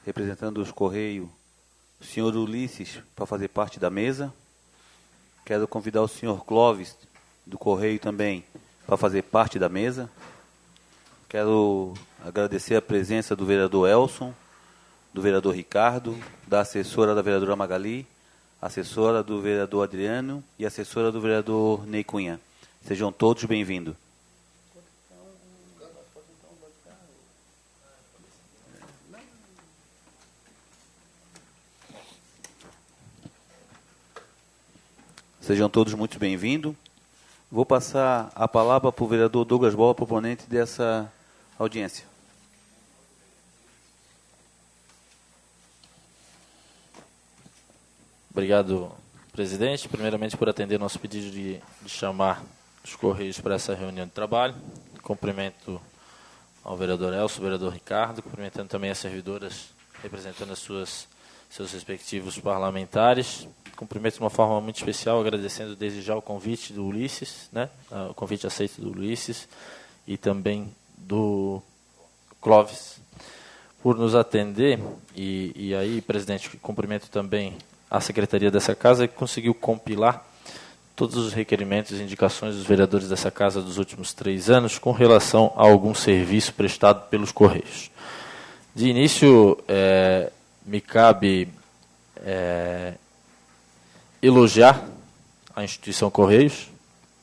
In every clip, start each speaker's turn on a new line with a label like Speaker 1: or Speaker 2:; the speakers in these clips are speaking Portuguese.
Speaker 1: representando os Correios, o senhor Ulisses, para fazer parte da mesa. Quero convidar o senhor Clóvis, do Correio também, para fazer parte da mesa. Quero agradecer a presença do vereador Elson, do vereador Ricardo, da assessora da vereadora Magali, assessora do vereador Adriano e assessora do vereador Ney Cunha. Sejam todos bem-vindos. Sejam todos muito bem-vindos. Vou passar a palavra para o vereador Douglas Bola, proponente dessa audiência.
Speaker 2: Obrigado, presidente. Primeiramente, por atender nosso pedido de chamar os Correios para essa reunião de trabalho. Cumprimento ao vereador Elson, ao vereador Ricardo, cumprimentando também as servidoras representando seus respectivos parlamentares. Cumprimento de uma forma muito especial, agradecendo desde já o convite do Ulisses, né? O convite aceito do Ulisses e também do Clóvis, por nos atender. E aí, presidente, cumprimento também a secretaria dessa casa, que conseguiu compilar todos os requerimentos e indicações dos vereadores dessa casa dos últimos 3 anos com relação a algum serviço prestado pelos Correios. De início, me cabe elogiar a instituição Correios,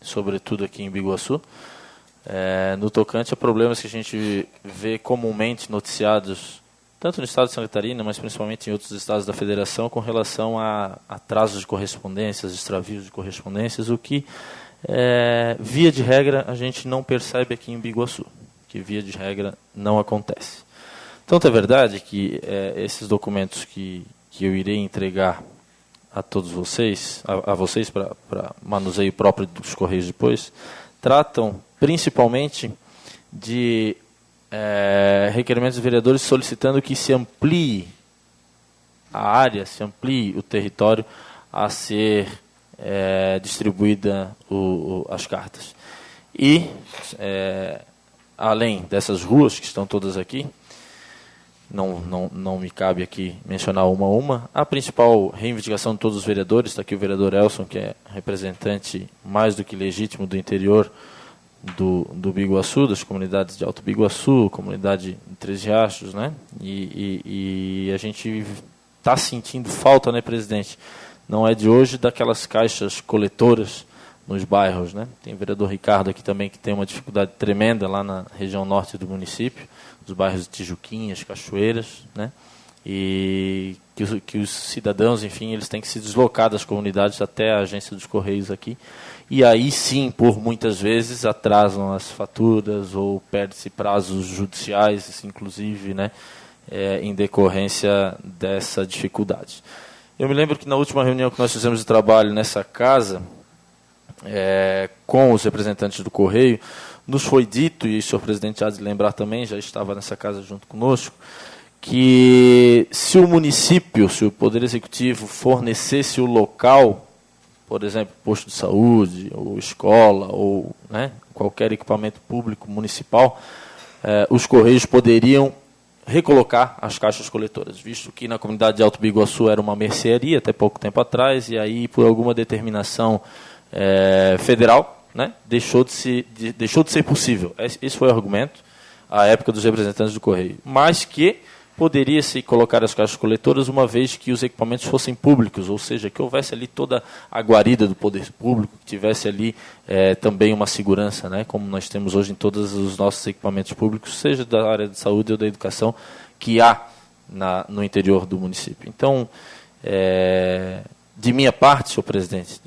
Speaker 2: sobretudo aqui em Biguaçu, no tocante a problemas que a gente vê comumente noticiados, tanto no estado de Santa Catarina, mas principalmente em outros estados da federação, com relação a atrasos de correspondências, extravios de correspondências, o que, via de regra, a gente não percebe aqui em Biguaçu, que via de regra não acontece. Tanto é verdade que esses documentos que eu irei entregar a todos vocês, a vocês para manuseio próprio dos Correios depois, tratam principalmente de requerimentos dos vereadores solicitando que se amplie a área, se amplie o território a ser distribuída as cartas. E, além dessas ruas que estão todas aqui, não me cabe aqui mencionar uma a uma. A principal reivindicação de todos os vereadores, está aqui o vereador Elson, que é representante mais do que legítimo do interior do Biguaçu, das comunidades de Alto Biguaçu, comunidade de Três Riachos, né? E a gente está sentindo falta, né, presidente? Não é de hoje, daquelas caixas coletoras nos bairros, né? Tem o vereador Ricardo aqui também, que tem uma dificuldade tremenda lá na região norte do município, os bairros de Tijuquinhas, Cachoeiras, né? E que os cidadãos, enfim, eles têm que se deslocar das comunidades até a agência dos Correios aqui, e aí sim, por muitas vezes, atrasam as faturas ou perde-se prazos judiciais, inclusive, né, em decorrência dessa dificuldade. Eu me lembro que na última reunião que nós fizemos de trabalho nessa casa, com os representantes do Correio, nos foi dito, e o senhor presidente há de lembrar também, já estava nessa casa junto conosco, que se o município, se o Poder Executivo fornecesse o local, por exemplo, posto de saúde, ou escola, ou, né, qualquer equipamento público municipal, os Correios poderiam recolocar as caixas coletoras, visto que na comunidade de Alto Biguaçu era uma mercearia até pouco tempo atrás, e aí, por alguma determinação federal, né, deixou de ser possível. Esse foi o argumento à época dos representantes do Correio. Mas que poderia-se colocar as caixas coletoras uma vez que os equipamentos fossem públicos, ou seja, que houvesse ali toda a guarida do poder público, que tivesse ali também uma segurança, né, como nós temos hoje em todos os nossos equipamentos públicos, seja da área de saúde ou da educação, que há no interior do município. Então, de minha parte, senhor presidente,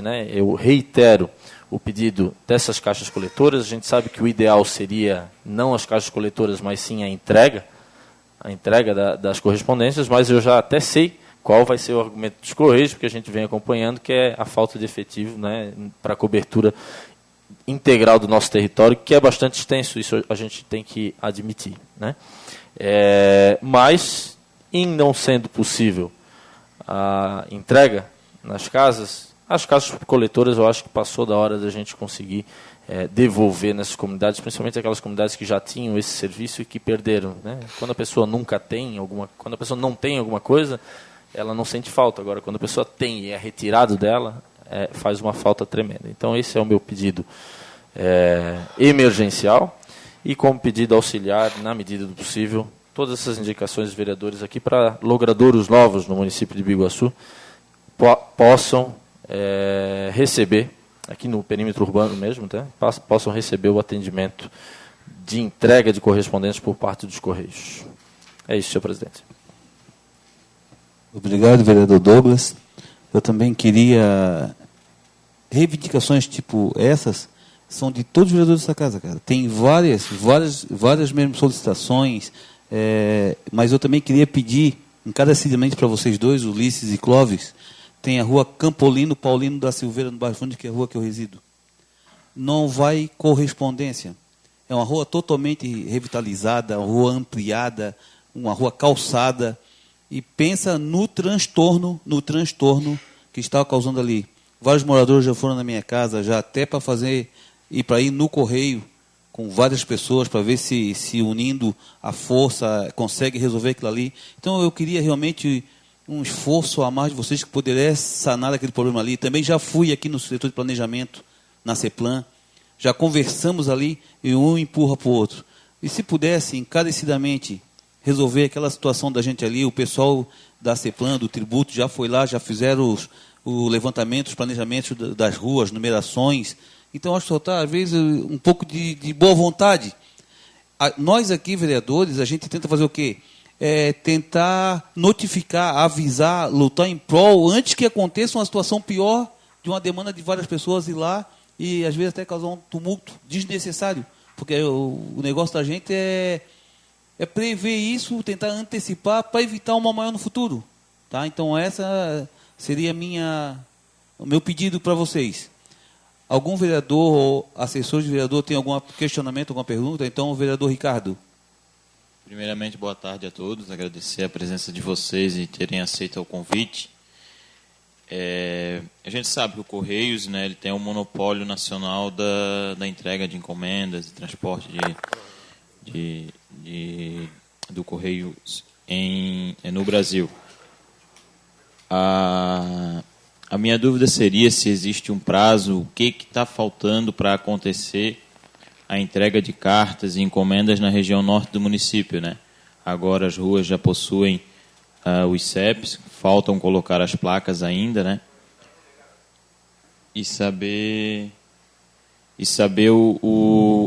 Speaker 2: né, eu reitero o pedido dessas caixas coletoras. A gente sabe que o ideal seria não as caixas coletoras, mas sim a entrega das correspondências, mas eu já até sei qual vai ser o argumento dos Correios, porque a gente vem acompanhando, que é a falta de efetivo, né, para a cobertura integral do nosso território, que é bastante extenso, isso a gente tem que admitir, né? Mas, em não sendo possível a entrega nas casas, As casas coletoras, eu acho que passou da hora da gente conseguir devolver nessas comunidades, principalmente aquelas comunidades que já tinham esse serviço e que perderam, né? Quando a pessoa quando a pessoa não tem alguma coisa, ela não sente falta. Agora, quando a pessoa tem e é retirado dela, faz uma falta tremenda. Então, esse é o meu pedido emergencial e como pedido auxiliar, na medida do possível, todas essas indicações dos vereadores aqui para logradouros novos no município de Biguaçu possam receber, aqui no perímetro urbano mesmo, tá? Possam receber o atendimento de entrega de correspondências por parte dos Correios. É isso, senhor presidente.
Speaker 1: Obrigado, vereador Douglas. Eu também queria... Reivindicações tipo essas são de todos os vereadores dessa casa, cara. Tem várias mesmo solicitações, mas eu também queria pedir, encarecidamente para vocês dois, Ulisses e Clóvis, tem a rua Campolino Paulino da Silveira, no bairro Fundo, que é a rua que eu resido. Não vai correspondência. É uma rua totalmente revitalizada, uma rua ampliada, uma rua calçada, e pensa no transtorno que está causando ali. Vários moradores já foram na minha casa, já até para ir no correio com várias pessoas, para ver se unindo a força consegue resolver aquilo ali. Então eu queria realmente um esforço a mais de vocês que poderia sanar aquele problema ali. Também já fui aqui no setor de planejamento, na CEPLAN, já conversamos ali e um empurra para o outro. E se pudesse, encarecidamente, resolver aquela situação da gente ali, o pessoal da CEPLAN, do tributo, já foi lá, já fizeram o levantamento, os planejamentos das ruas, numerações. Então, acho que falta, às vezes, um pouco de boa vontade. Nós aqui, vereadores, a gente tenta fazer o quê? Tentar notificar, avisar, lutar em prol, antes que aconteça uma situação pior, de uma demanda de várias pessoas ir lá e, às vezes, até causar um tumulto desnecessário. Porque o negócio da gente é prever isso, tentar antecipar para evitar uma maior no futuro. Tá? Então, essa seria o meu pedido para vocês. Algum vereador ou assessor de vereador tem algum questionamento, alguma pergunta? Então, o vereador Ricardo.
Speaker 3: Primeiramente, boa tarde a todos. Agradecer a presença de vocês e terem aceito o convite. A gente sabe que o Correios, né, ele tem um monopólio nacional da entrega de encomendas e transporte do Correios no Brasil. A minha dúvida seria se existe um prazo, o que está faltando para acontecer a entrega de cartas e encomendas na região norte do município, né? Agora as ruas já possuem os CEPs, faltam colocar as placas ainda, né? E saber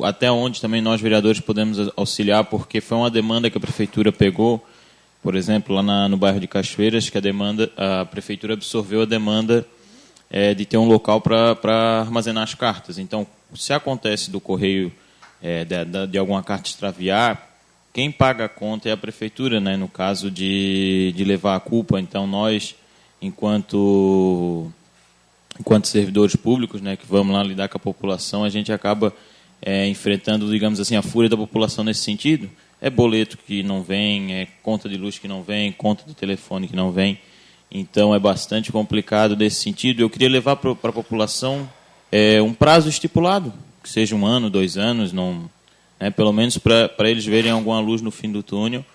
Speaker 3: até onde também nós vereadores podemos auxiliar, porque foi uma demanda que a prefeitura pegou, por exemplo, lá no bairro de Cachoeiras, que a prefeitura absorveu a demanda de ter um local para armazenar as cartas. Então, se acontece do correio de alguma carta extraviar, quem paga a conta é a prefeitura, né? No caso de levar a culpa. Então, nós, enquanto servidores públicos, né, que vamos lá lidar com a população, a gente acaba enfrentando, digamos assim, a fúria da população nesse sentido. É boleto que não vem, é conta de luz que não vem, conta de telefone que não vem. Então, é bastante complicado nesse sentido. Eu queria levar para a população um prazo estipulado, que seja 1 ano, 2 anos, pelo menos para eles verem alguma luz no fim do túnel,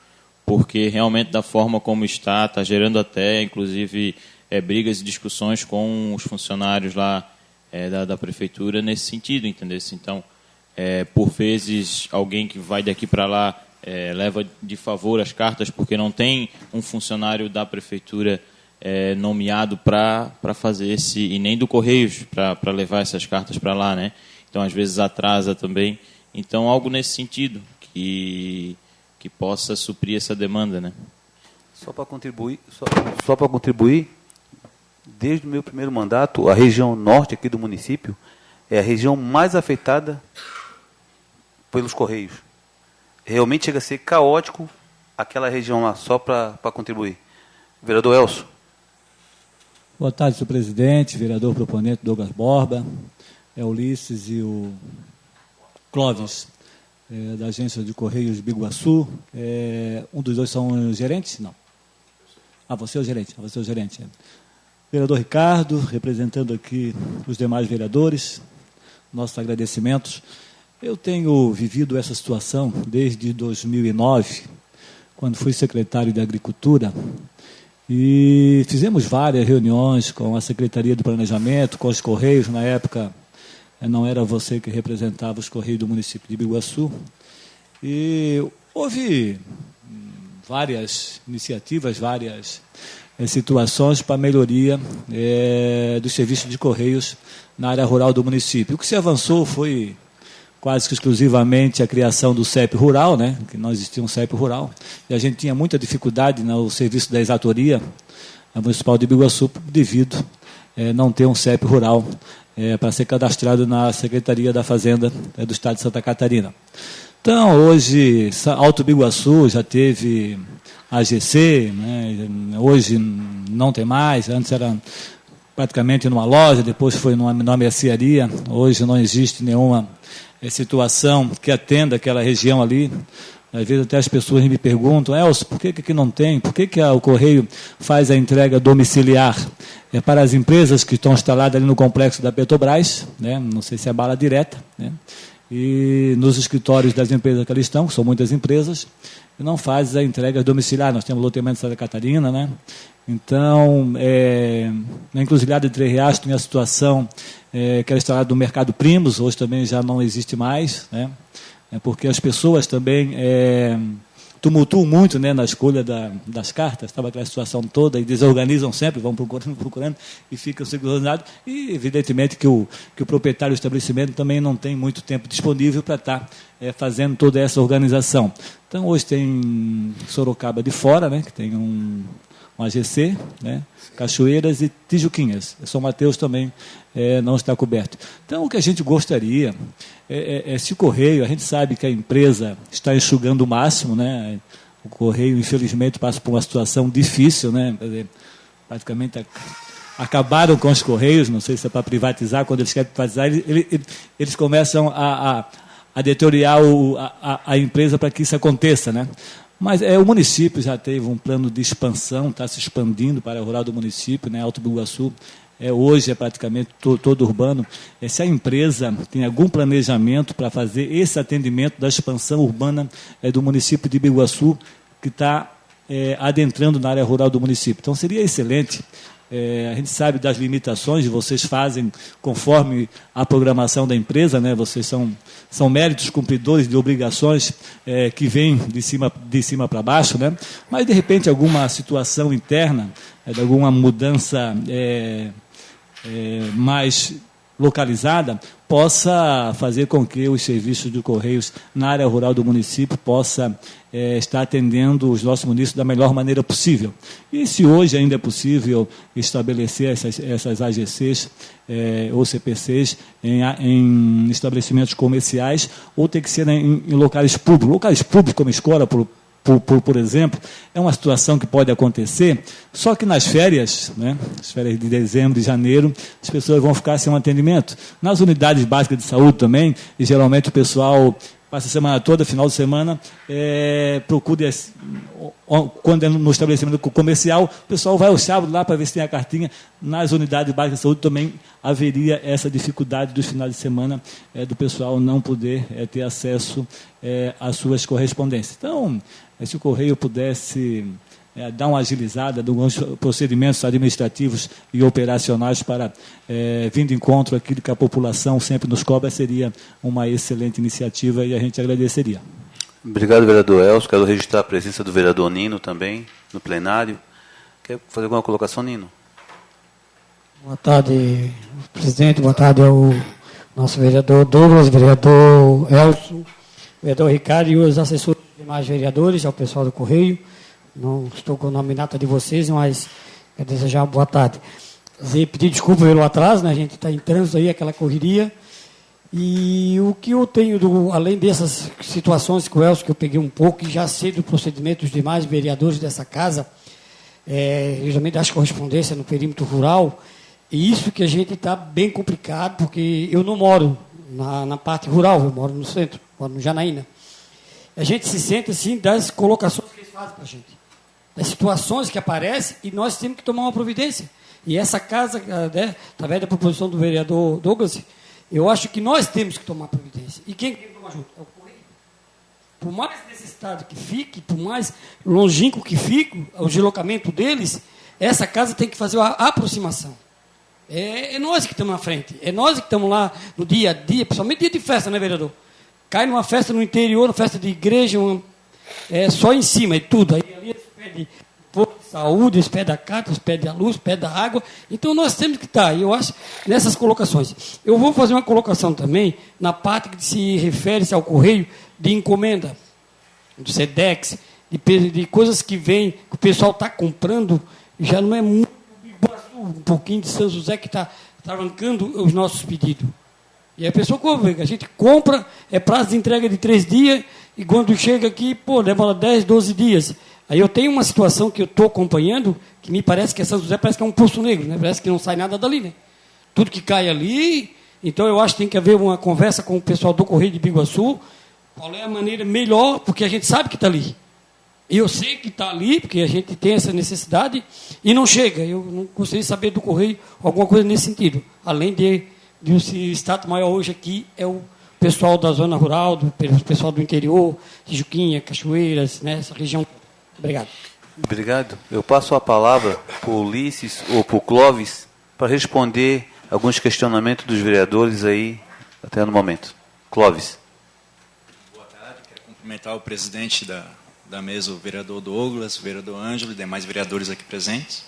Speaker 3: porque realmente da forma como está gerando até, inclusive, brigas e discussões com os funcionários lá da prefeitura nesse sentido, entendeu? Então, por vezes, alguém que vai daqui para lá leva de favor as cartas porque não tem um funcionário da prefeitura nomeado para fazer e nem do Correios para levar essas cartas para lá, né? Então, às vezes, atrasa também. Então, algo nesse sentido, que possa suprir essa demanda, né?
Speaker 1: Só para contribuir, desde o meu primeiro mandato, a região norte aqui do município é a região mais afetada pelos Correios. Realmente chega a ser caótico aquela região lá, só para contribuir. Vereador Elcio.
Speaker 4: Boa tarde, senhor presidente, vereador proponente Douglas Borba, Ulisses e o Clóvis, da agência de Correios de Biguaçu. Um dos dois são os gerentes? Não. Você é o gerente. Vereador Ricardo, representando aqui os demais vereadores, nossos agradecimentos. Eu tenho vivido essa situação desde 2009, quando fui secretário de Agricultura, e fizemos várias reuniões com a Secretaria do Planejamento, com os Correios. Na época, não era você que representava os Correios do município de Biguaçu. E houve várias iniciativas, várias situações para a melhoria dos serviços de Correios na área rural do município. O que se avançou foi quase que exclusivamente a criação do CEP rural, né, que não existia um CEP rural, e a gente tinha muita dificuldade no serviço da exatoria municipal de Biguaçu devido não ter um CEP rural para ser cadastrado na Secretaria da Fazenda do Estado de Santa Catarina. Então, hoje, Alto Biguaçu já teve AGC, né, hoje não tem mais, antes era praticamente numa loja, depois foi numa mercearia, hoje não existe nenhuma situação que atenda aquela região ali. Às vezes até as pessoas me perguntam, Elcio, por que aqui não tem? Por que o Correio faz a entrega domiciliar para as empresas que estão instaladas ali no complexo da Petrobras, né? Não sei se é bala direta, né? E nos escritórios das empresas que ali estão, que são muitas empresas, e não faz a entrega domiciliar. Nós temos loteamento de Santa Catarina, né? Então, na encruzilhada de Três Riachos tem a situação que era instalada no Mercado Primos, hoje também já não existe mais, né? Porque as pessoas também tumultuam muito, né, na escolha das cartas, estava aquela situação toda, e desorganizam sempre, vão procurando e ficam sincronizados, e evidentemente que o proprietário do estabelecimento também não tem muito tempo disponível para estar fazendo toda essa organização. Então, hoje tem Sorocaba de Fora, né, que tem um AGC, né, Cachoeiras e Tijuquinhas. São Mateus também não está coberto. Então, o que a gente gostaria se o Correio, a gente sabe que a empresa está enxugando o máximo, né? O Correio, infelizmente, passa por uma situação difícil, né? Praticamente acabaram com os Correios, não sei se é para privatizar, quando eles querem privatizar, eles começam a deteriorar a empresa para que isso aconteça, né? Mas o município já teve um plano de expansão, está se expandindo para a rural do município, né? Alto Biguaçu hoje é praticamente todo urbano. Se a empresa tem algum planejamento para fazer esse atendimento da expansão urbana do município de Biguaçu, que está adentrando na área rural do município. Então, seria excelente. A gente sabe das limitações, vocês fazem conforme a programação da empresa, né? Vocês são méritos cumpridores de obrigações que vêm de cima para baixo, né? Mas, de repente, alguma situação interna, alguma mudança mais localizada, possa fazer com que os serviços de Correios na área rural do município possa estar atendendo os nossos municípios da melhor maneira possível. E se hoje ainda é possível estabelecer essas AGCs ou CPCs em estabelecimentos comerciais, ou tem que ser em locais públicos. Locais públicos como escola, por exemplo, é uma situação que pode acontecer, só que nas férias, né, as férias de dezembro e janeiro, as pessoas vão ficar sem um atendimento. Nas unidades básicas de saúde também, e geralmente o pessoal passa a semana toda, final de semana, procura, quando é no estabelecimento comercial, o pessoal vai ao sábado lá para ver se tem a cartinha. Nas unidades básicas de saúde também haveria essa dificuldade dos finais de semana do pessoal não poder ter acesso às suas correspondências. Então, se o Correio pudesse dar uma agilizada nos procedimentos administrativos e operacionais para vir de encontro àquilo que a população sempre nos cobra, seria uma excelente iniciativa e a gente agradeceria.
Speaker 1: Obrigado, vereador Elcio. Quero registrar a presença do vereador Nino também, no plenário. Quer fazer alguma colocação, Nino?
Speaker 5: Boa tarde, presidente. Boa tarde ao nosso vereador Douglas, vereador Elcio, vereador Ricardo e os assessores dos demais vereadores, ao pessoal do Correio. Não estou com o nome nata de vocês, mas quero desejar uma boa tarde. Pedir desculpa pelo atraso, né? A gente está em trânsito aí, aquela correria. E o que eu tenho, além dessas situações com o Elcio, que eu peguei um pouco, e já sei do procedimento dos demais vereadores dessa casa, justamente das correspondências no perímetro rural, e isso que a gente está bem complicado, porque eu não moro na parte rural, eu moro no centro, moro no Janaína. A gente se sente, assim, das colocações que eles fazem para a gente. das situações que aparecem e nós temos que tomar uma providência. E essa casa, né, através da proposição do vereador Douglas, eu acho que nós temos que tomar providência. E quem tem que tomar junto? É o Correio. Por mais necessitado que fique, por mais longínquo que fique o deslocamento deles, essa casa tem que fazer a aproximação. É nós que estamos na frente. É nós que estamos lá no dia a dia, principalmente dia de festa, né, vereador? Cai numa festa no interior, numa festa de igreja, só em cima, e tudo. Aí ali eles pedem posto de saúde, eles pedem a carta, eles pedem a luz, pedem a água. Então nós temos que estar, eu acho, nessas colocações. Eu vou fazer uma colocação também na parte que se refere-se ao correio de encomenda, do SEDEX, de coisas que vêm, que o pessoal está comprando, já não é muito um pouquinho de São José que está arrancando os nossos pedidos. E a pessoa compra, a gente compra, é prazo de entrega de 3 dias, e quando chega aqui, demora 10, 12 dias. Aí eu tenho uma situação que eu estou acompanhando, que me parece que São José parece que é um poço negro, né? Parece que não sai nada dali, né? Tudo que cai ali, então eu acho que tem que haver uma conversa com o pessoal do Correio de Biguaçu, qual é a maneira melhor, porque a gente sabe que está ali. E eu sei que está ali, porque a gente tem essa necessidade, e não chega. Eu não gostaria de saber do Correio alguma coisa nesse sentido. Além de o status maior hoje aqui é o pessoal da zona rural, o pessoal do interior, Tijuquinha, Cachoeiras, né, essa região. Obrigado.
Speaker 1: Obrigado. Eu passo a palavra para o Ulisses ou para o Clóvis para responder alguns questionamentos dos vereadores aí até no momento. Clóvis.
Speaker 6: Boa tarde. Quero cumprimentar o presidente da mesa, o vereador Douglas, o vereador Ângelo e demais vereadores aqui presentes.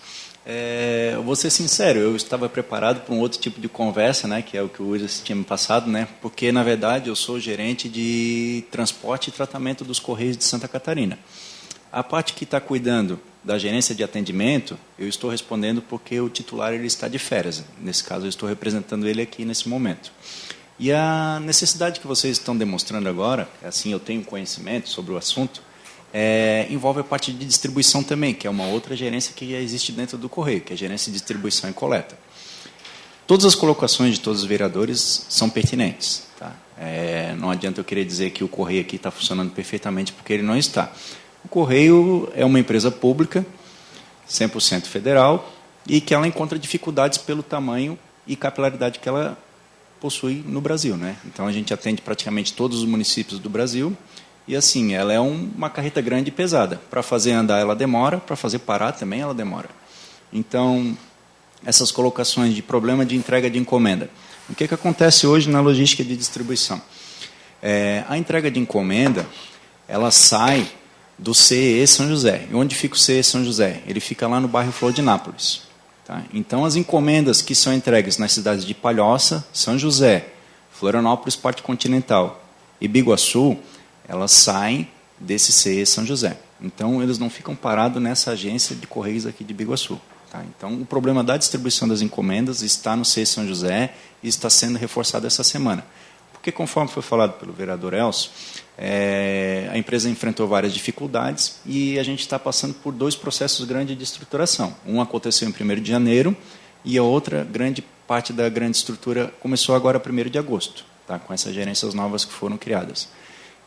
Speaker 6: Eu vou ser sincero, eu estava preparado para um outro tipo de conversa, né, que é o que o Ulisses tinha me passado, né, porque, na verdade, eu sou gerente de transporte e tratamento dos Correios de Santa Catarina. A parte que está cuidando da gerência de atendimento, eu estou respondendo porque o titular ele está de férias. Nesse caso, eu estou representando ele aqui nesse momento. E a necessidade que vocês estão demonstrando agora, assim eu tenho conhecimento sobre o assunto, envolve a parte de distribuição também, que é uma outra gerência que já existe dentro do Correio, que é a gerência de distribuição e coleta. Todas as colocações de todos os vereadores são pertinentes. Tá? Não adianta eu querer dizer que o Correio aqui está funcionando perfeitamente, porque ele não está. O Correio é uma empresa pública, 100% federal, e que ela encontra dificuldades pelo tamanho e capilaridade que ela possui no Brasil, né? Então, a gente atende praticamente todos os municípios do Brasil, e assim, ela é uma carreta grande e pesada. Para fazer andar, ela demora, para fazer parar também, ela demora. Então, essas colocações de problema de entrega de encomenda. O que acontece hoje na logística de distribuição? A entrega de encomenda, ela sai do CEE São José. E onde fica o CEE São José? Ele fica lá no bairro Florianópolis. Tá? Então, as encomendas que são entregues nas cidades de Palhoça, São José, Florianópolis, Parte Continental e Biguaçu, elas saem desse CEE São José. Então, eles não ficam parados nessa agência de Correios aqui de Biguaçu. Tá? Então, o problema da distribuição das encomendas está no CEE São José e está sendo reforçado essa semana. Porque, conforme foi falado pelo vereador Elcio, a empresa enfrentou várias dificuldades e a gente está passando por 2 processos grandes de estruturação. Um aconteceu em 1º de janeiro e a outra grande parte da grande estrutura começou agora 1º de agosto, tá? Com essas gerências novas que foram criadas.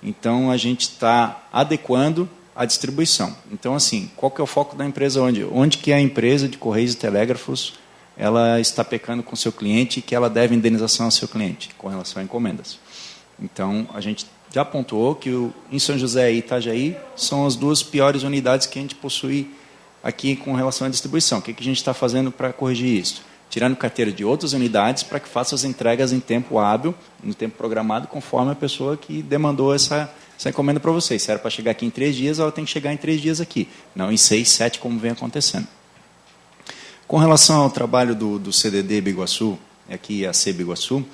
Speaker 6: Então, a gente está adequando a distribuição. Então, assim, qual que é o foco da empresa? Onde que a empresa de Correios e Telégrafos ela está pecando com o seu cliente e que ela deve indenização ao seu cliente com relação a encomendas. Então, a gente já pontuou que em São José e Itajaí são as 2 piores unidades que a gente possui aqui com relação à distribuição. O que a gente está fazendo para corrigir isso? Tirando carteira de outras unidades para que faça as entregas em tempo hábil, no tempo programado, conforme a pessoa que demandou essa encomenda para vocês. Se era para chegar aqui em 3 dias, ela tem que chegar em 3 dias aqui, não em 6, 7, como vem acontecendo. Com relação ao trabalho do CDD Biguaçu, aqui a C Biguaçu,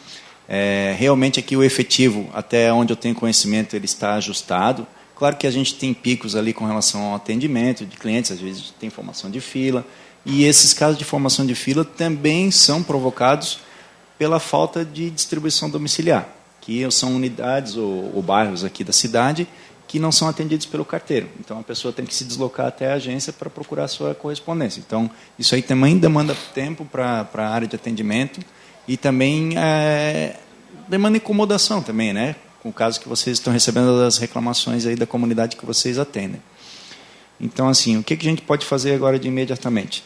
Speaker 6: realmente aqui o efetivo, até onde eu tenho conhecimento, ele está ajustado. Claro que a gente tem picos ali com relação ao atendimento de clientes, às vezes tem formação de fila, e esses casos de formação de fila também são provocados pela falta de distribuição domiciliar, que são unidades ou bairros aqui da cidade que não são atendidos pelo carteiro. Então, a pessoa tem que se deslocar até a agência para procurar a sua correspondência. Então, isso aí também demanda tempo para a área de atendimento e também demanda incomodação também, né? Com o caso que vocês estão recebendo das reclamações aí da comunidade que vocês atendem. Então, assim, o que a gente pode fazer agora de imediatamente?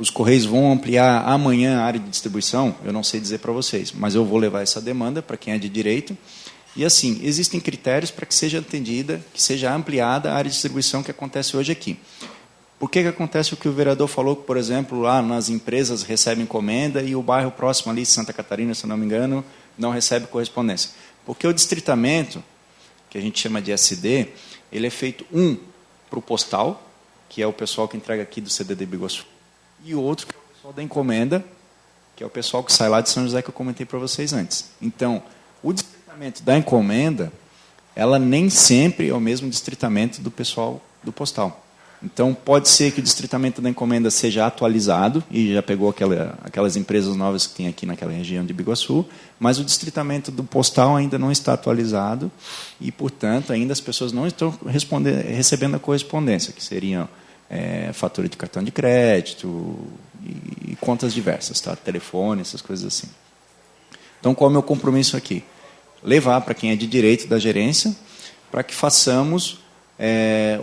Speaker 6: Os Correios vão ampliar amanhã a área de distribuição, eu não sei dizer para vocês, mas eu vou levar essa demanda para quem é de direito. E, assim, existem critérios para que seja atendida, que seja ampliada a área de distribuição que acontece hoje aqui. Por que acontece o que o vereador falou, que, por exemplo, lá nas empresas recebem encomenda e o bairro próximo ali, Santa Catarina, se não me engano, não recebe correspondência? Porque o distritamento, que a gente chama de SD, ele é feito para o postal, que é o pessoal que entrega aqui do CDD Biguaçu, e o outro, que é o pessoal da encomenda, que é o pessoal que sai lá de São José, que eu comentei para vocês antes. Então, o distritamento da encomenda, ela nem sempre é o mesmo distritamento do pessoal do postal. Então, pode ser que o distritamento da encomenda seja atualizado, e já pegou aquelas empresas novas que tem aqui naquela região de Biguaçu, mas o distritamento do postal ainda não está atualizado, e, portanto, ainda as pessoas não estão recebendo a correspondência, que seriam fatura de cartão de crédito e contas diversas, tá? Telefone, essas coisas assim. Então, qual é o meu compromisso aqui? Levar para quem é de direito da gerência, para que façamos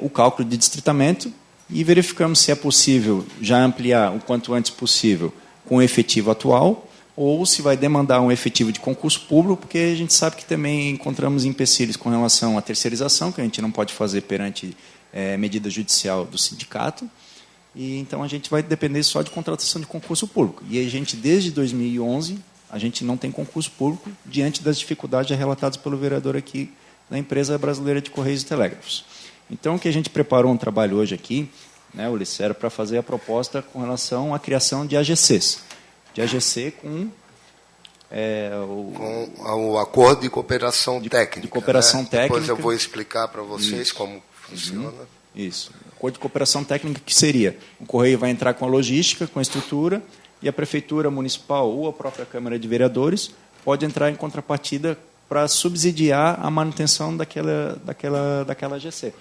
Speaker 6: o cálculo de distritamento e verificamos se é possível já ampliar o quanto antes possível com o efetivo atual, ou se vai demandar um efetivo de concurso público, porque a gente sabe que também encontramos empecilhos com relação à terceirização, que a gente não pode fazer perante medida judicial do sindicato, e então a gente vai depender só de contratação de concurso público. E a gente, desde 2011, a gente não tem concurso público diante das dificuldades relatadas pelo vereador aqui da Empresa Brasileira de Correios e Telégrafos. Então, o que a gente preparou um trabalho hoje aqui, né, Ulicero, para fazer a proposta com relação à criação de AGCs. De AGC com
Speaker 7: o acordo de cooperação técnica.
Speaker 6: De cooperação técnica.
Speaker 7: Depois eu vou explicar para vocês como funciona.
Speaker 6: Isso. Acordo de cooperação técnica, que seria: o Correio vai entrar com a logística, com a estrutura, e a Prefeitura Municipal ou a própria Câmara de Vereadores pode entrar em contrapartida para subsidiar a manutenção daquela AGC.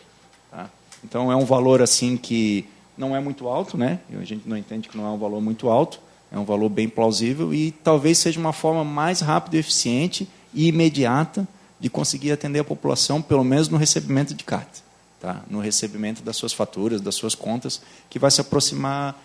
Speaker 6: Tá? Então, é um valor assim que não é muito alto, né? A gente não entende que não é um valor muito alto, é um valor bem plausível e talvez seja uma forma mais rápida, eficiente e imediata de conseguir atender a população, pelo menos no recebimento de carta, tá? No recebimento das suas faturas, das suas contas, que vai se aproximar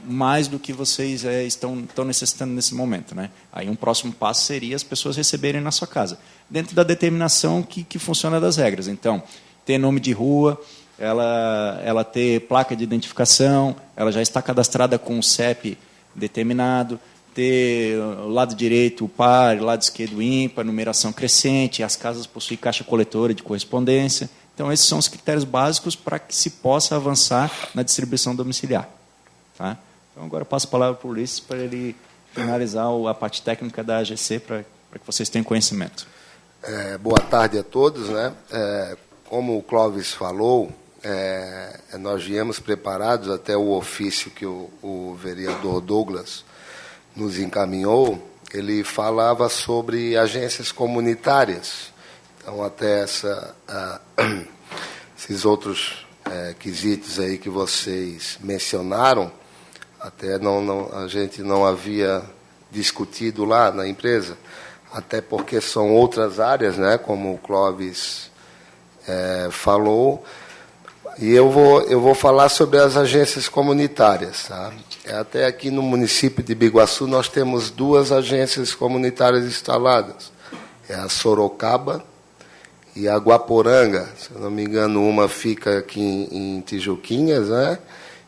Speaker 6: mais do que vocês estão necessitando nesse momento, né? Aí um próximo passo seria as pessoas receberem na sua casa, dentro da determinação que funciona das regras. Então, ter nome de rua, ela ter placa de identificação, ela já está cadastrada com o CEP determinado, ter o lado direito o par, o lado esquerdo o ímpar, numeração crescente, as casas possuem caixa coletora de correspondência. Então, esses são os critérios básicos para que se possa avançar na distribuição domiciliar. Tá? Então, agora eu passo a palavra para o Ulisses para ele finalizar a parte técnica da AGC, para que vocês tenham conhecimento.
Speaker 7: Boa tarde a todos, né? Como o Clóvis falou, nós viemos preparados até o ofício que o vereador Douglas nos encaminhou. Ele falava sobre agências comunitárias. Então, até esses outros quesitos aí que vocês mencionaram, até a gente não havia discutido lá na empresa, até porque são outras áreas, né, como o Clóvis falou. E eu vou falar sobre as agências comunitárias. Tá? Até aqui no município de Biguaçu nós temos 2 agências comunitárias instaladas. É a Sorocaba e a Guaporanga. Se eu não me engano, uma fica aqui em Tijuquinhas, né?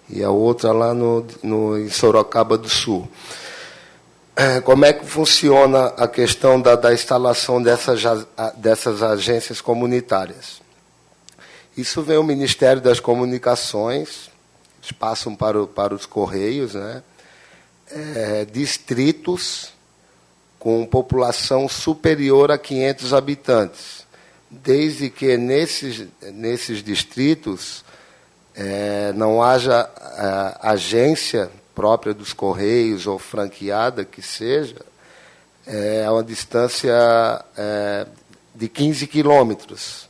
Speaker 7: E a outra lá em Sorocaba do Sul. Como é que funciona a questão da instalação dessas agências comunitárias? Isso vem o Ministério das Comunicações, eles passam para os Correios, né? Distritos com população superior a 500 habitantes, desde que nesses distritos não haja agência própria dos Correios ou franqueada que seja, a uma distância de 15 quilômetros.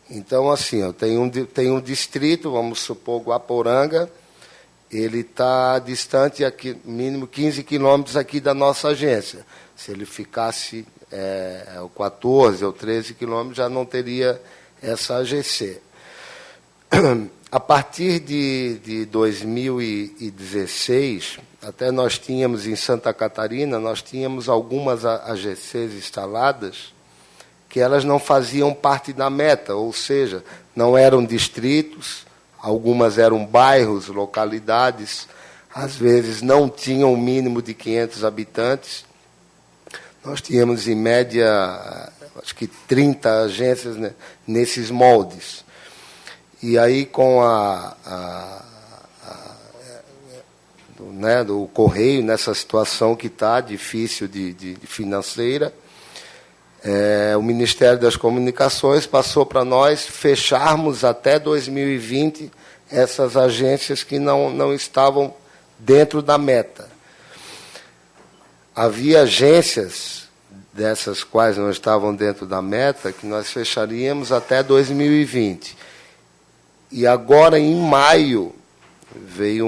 Speaker 7: Então, assim, eu tenho um distrito, vamos supor, Guaporanga, ele está distante, aqui, mínimo 15 quilômetros aqui da nossa agência. Se ele ficasse 14 ou 13 quilômetros, já não teria essa AGC. a partir de 2016, até nós tínhamos em Santa Catarina, nós tínhamos algumas AGCs instaladas que elas não faziam parte da meta, ou seja, não eram distritos, algumas eram bairros, localidades, às vezes não tinham o mínimo de 500 habitantes. Nós tínhamos, em média, acho que 30 agências, né, nesses moldes. E aí, com do Correio, nessa situação que está difícil de financeira, o Ministério das Comunicações passou para nós fecharmos até 2020 essas agências que não estavam dentro da meta. Havia agências dessas quais não estavam dentro da meta que nós fecharíamos até 2020. E agora, em maio, veio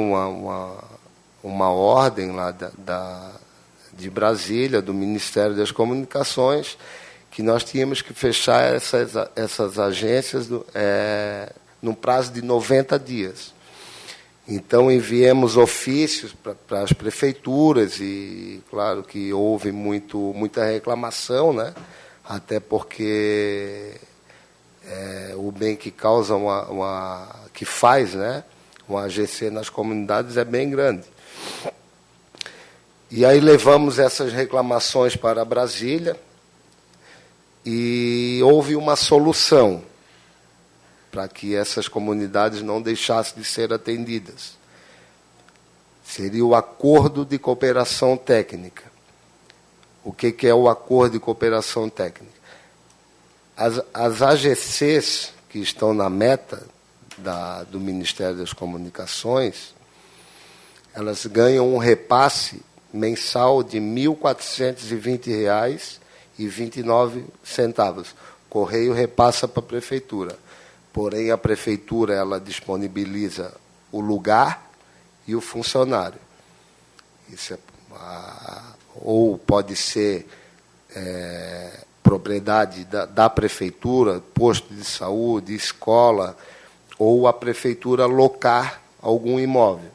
Speaker 7: uma ordem lá de Brasília, do Ministério das Comunicações, que nós tínhamos que fechar essas agências num prazo de 90 dias. Então, enviamos ofícios para as prefeituras e, claro, que houve muita reclamação, né? Até porque o bem que causa que faz, né, uma AGC nas comunidades é bem grande. E aí levamos essas reclamações para Brasília e houve uma solução para que essas comunidades não deixassem de ser atendidas. Seria o Acordo de Cooperação Técnica. O que é o Acordo de Cooperação Técnica? As AGCs que estão na meta do Ministério das Comunicações, elas ganham um repasse mensal de R$ 1.420,29. O Correio repassa para a Prefeitura. Porém, a Prefeitura ela disponibiliza o lugar e o funcionário. Isso ou pode ser propriedade da Prefeitura, posto de saúde, escola, ou a Prefeitura locar algum imóvel.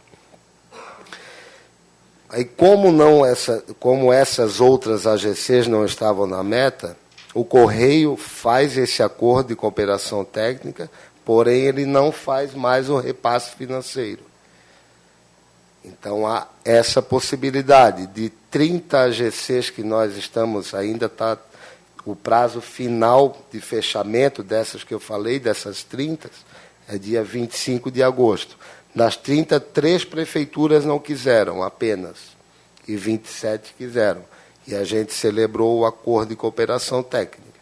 Speaker 7: Aí, como essas outras AGCs não estavam na meta, o Correio faz esse acordo de cooperação técnica, porém ele não faz mais o repasse financeiro. Então, há essa possibilidade de 30 AGCs que nós estamos, ainda está o prazo final de fechamento dessas que eu falei, dessas 30, é dia 25 de agosto. Das 30, 3 prefeituras não quiseram apenas, e 27 quiseram. E a gente celebrou o acordo de cooperação técnica.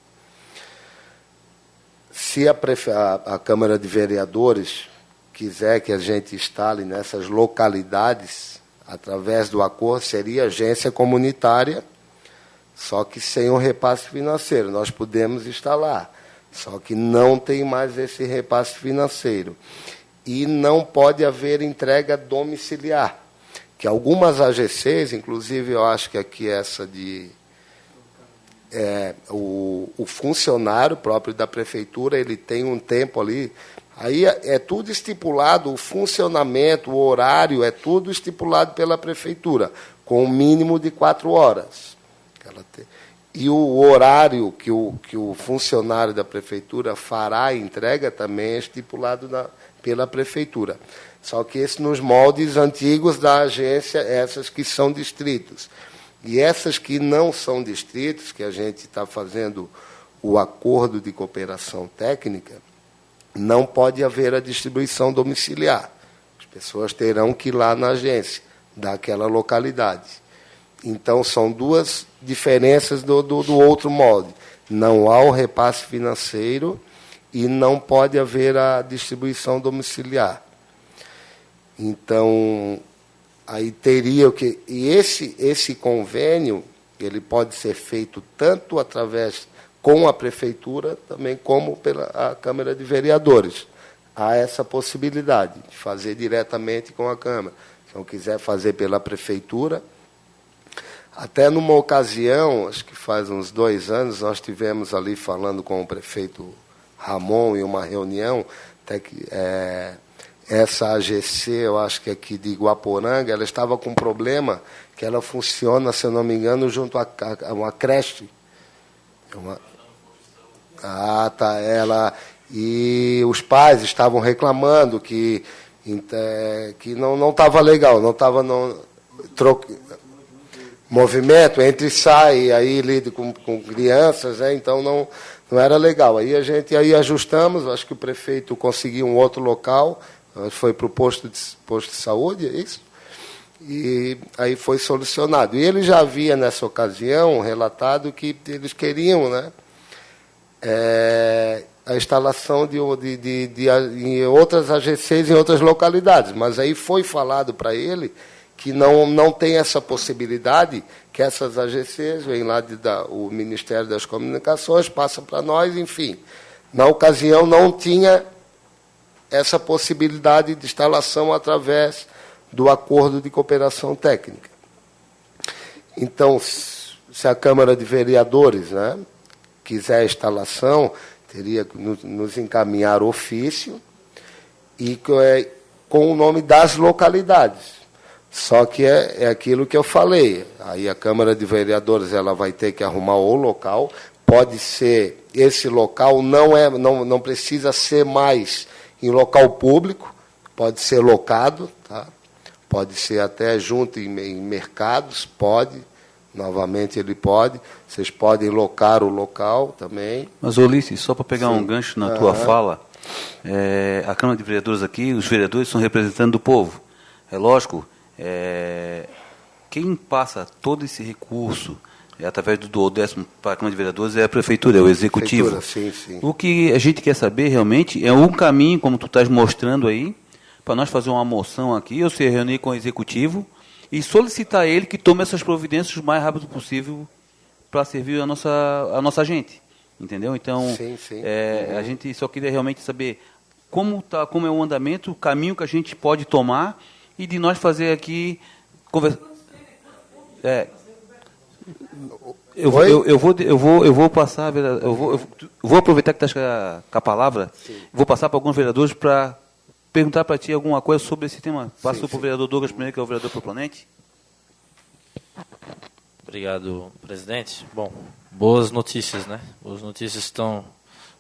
Speaker 7: Se a Câmara de Vereadores quiser que a gente instale nessas localidades, através do acordo, seria agência comunitária, só que sem o repasse financeiro. Nós podemos instalar, só que não tem mais esse repasse financeiro. E não pode haver entrega domiciliar, que algumas AGCs, inclusive eu acho que aqui essa o funcionário próprio da Prefeitura, ele tem um tempo ali, aí é tudo estipulado, o funcionamento, o horário, é tudo estipulado pela Prefeitura, com um mínimo de 4 horas. E o horário que o funcionário da Prefeitura fará a entrega também é estipulado pela Prefeitura. Só que esse nos moldes antigos da agência, essas que são distritos. E essas que não são distritos, que a gente está fazendo o acordo de cooperação técnica, não pode haver a distribuição domiciliar. As pessoas terão que ir lá na agência daquela localidade. Então, são duas diferenças do outro molde. Não há o repasse financeiro e não pode haver a distribuição domiciliar. Então, aí teria o que... E esse convênio, ele pode ser feito tanto através com a Prefeitura, também como pela Câmara de Vereadores. Há essa possibilidade de fazer diretamente com a Câmara. Se não quiser fazer pela Prefeitura... Até numa ocasião, acho que faz uns 2 anos, nós estivemos ali falando com o prefeito Ramon em uma reunião, até que essa AGC, eu acho que aqui de Guaporanga, ela estava com um problema que ela funciona, se eu não me engano, junto a uma creche. E os pais estavam reclamando que não estava legal, não estava movimento, entra e sai, aí lida com crianças, então não era legal. Aí a gente ajustamos, acho que o prefeito conseguiu um outro local, foi para o posto de saúde, é isso? E aí foi solucionado. E ele já havia, nessa ocasião, relatado que eles queriam, né, a instalação em outras AGCs em outras localidades, mas aí foi falado para ele que não tem essa possibilidade, que essas AGCs vêm lá o Ministério das Comunicações, passa para nós, enfim. Na ocasião não tinha essa possibilidade de instalação através do acordo de cooperação técnica. Então, se a Câmara de Vereadores, né, quiser a instalação, teria que nos encaminhar ofício e com o nome das localidades. Só que é aquilo que eu falei. Aí a Câmara de Vereadores ela vai ter que arrumar o local. Pode ser, esse local não precisa ser mais em local público, pode ser locado, tá? Pode ser até junto em mercados, pode. Novamente ele pode. Vocês podem locar o local também.
Speaker 1: Mas, Ulisses, só para pegar um gancho na tua fala, a Câmara de Vereadores aqui, os vereadores são representantes do povo. É lógico, quem passa todo esse recurso através do 10º para a Câmara de Vereadores é a Prefeitura, é o Executivo.
Speaker 7: Sim, sim.
Speaker 1: O que a gente quer saber realmente é um caminho, como tu estás mostrando aí, para nós fazer uma moção aqui, ou se reunir com o Executivo e solicitar a ele que tome essas providências o mais rápido possível para servir a nossa gente. Entendeu? Então,
Speaker 7: sim.
Speaker 1: A gente só queria realmente saber como é o andamento, o caminho que a gente pode tomar e de nós fazer aqui... Eu vou passar, eu vou aproveitar que está com a palavra, vou passar para alguns vereadores para perguntar para ti alguma coisa sobre esse tema. Passo para o vereador Douglas primeiro, que é o vereador proponente.
Speaker 2: Obrigado, presidente. Bom, boas notícias, né? Boas notícias estão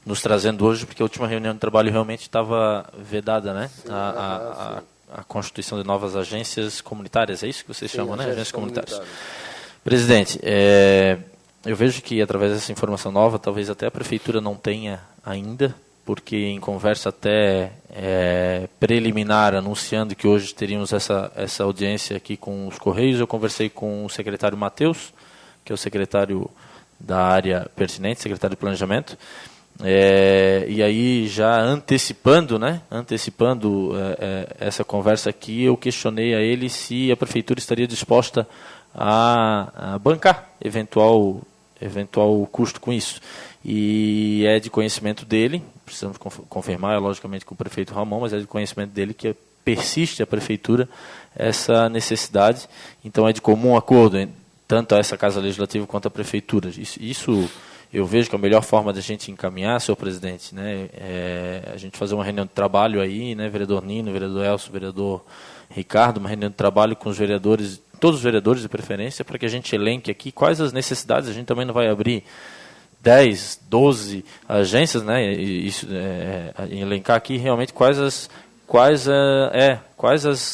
Speaker 2: nos trazendo hoje, porque a última reunião de trabalho realmente estava vedada, né? A constituição de novas agências comunitárias, é isso que vocês chamam, né? Agências comunitárias. Presidente, eu vejo que através dessa informação nova, talvez até a Prefeitura não tenha ainda, porque em conversa até preliminar, anunciando que hoje teríamos essa audiência aqui com os Correios, eu conversei com o secretário Matheus, que é o secretário da área pertinente, secretário de Planejamento, e aí já antecipando essa conversa aqui, eu questionei a ele se a Prefeitura estaria disposta a bancar eventual custo com isso. E é de conhecimento dele, precisamos confirmar, logicamente, com o prefeito Ramon, mas é de conhecimento dele que persiste a Prefeitura essa necessidade. Então é de comum acordo, tanto a essa Casa Legislativa quanto a Prefeitura. Isso eu vejo que a melhor forma de a gente encaminhar, senhor presidente, né, a gente fazer uma reunião de trabalho aí, né, vereador Nino, vereador Elcio, vereador Ricardo, uma reunião de trabalho com os vereadores, todos os vereadores de preferência, para que a gente elenque aqui quais as necessidades. A gente também não vai abrir 10, 12 agências, né, elencar aqui realmente quais as